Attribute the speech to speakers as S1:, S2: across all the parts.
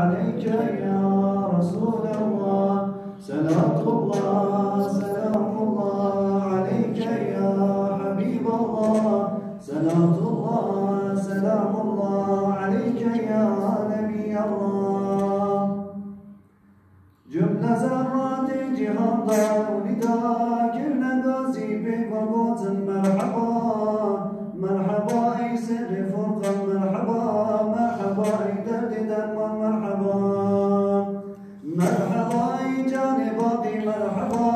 S1: عليك يا رسول الله صلاة الله سلام الله عليك يا حبيب الله صلاة الله سلام الله عليك يا نبي الله جملة ذرات جهان ولدا كلنا غازي بك وقوت مرحبا مرحبا أي سر فرقا مرحبا مرحبا أي درد درمان مرحبا مرحبا أي جانب باقي مرحبا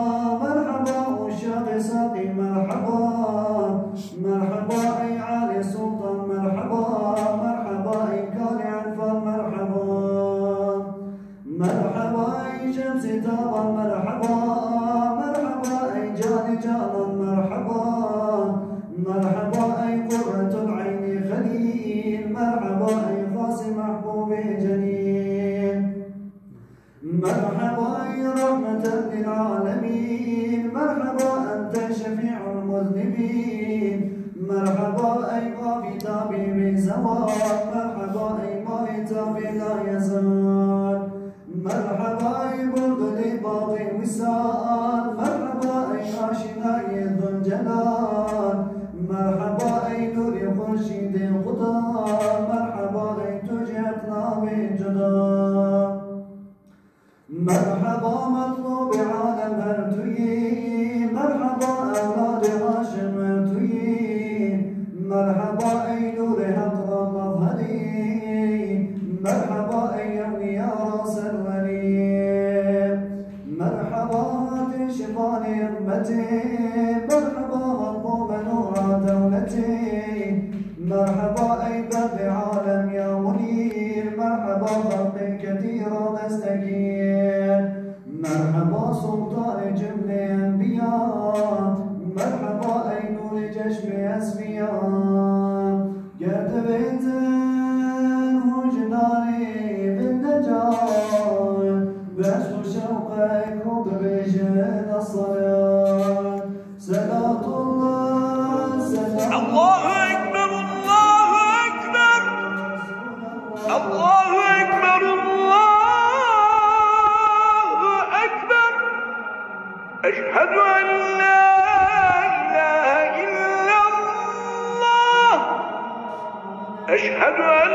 S1: مرحبا وشاق ساقي مرحبا مرحبا أي عالي سلطان مرحبا مرحبا أي كاري عنفان مرحبا مرحبا أي شمس تابا مرحبا مرحبا أي جاني جانا مرحبا مرحبا أي قرة العين خليل مرحبا أي خاص محبوب جليل مرحبا أي رحمة للعالمين مرحبا أنت شفيع المذنبين مرحبا أي قافي طبيب زوال مرحبا أي مائتاب لا يزال مرحبا أي برد لباقي وسال مرحبا أي آشناء ذو الجلال مرحبا أي نور خورشيد الخدا مرحبا أي تجهتنا بالجدا مرحبا مطلوب عالم هرتوي مرحبا أولاد هاشم هرتوي مرحبا أي نور هقرا مظهري مرحبا أي أولياء راس الولي مرحبا شفان أمتي مرحبا مطلوب نور دولتي مرحبا أي بدر عالم يا منير مرحبا خلق كثير نستكين مرحبا سلطان جبل أنبياء مرحبا أي نور جشم أسفياء قد بيتن وجناري بالنجاة بشر شوقك وبرجال الصلاة صلاة الله سلام
S2: الله أكبر الله أكبر الله أكبر الله أكبر أشهد أن لا إله إلا الله أشهد أن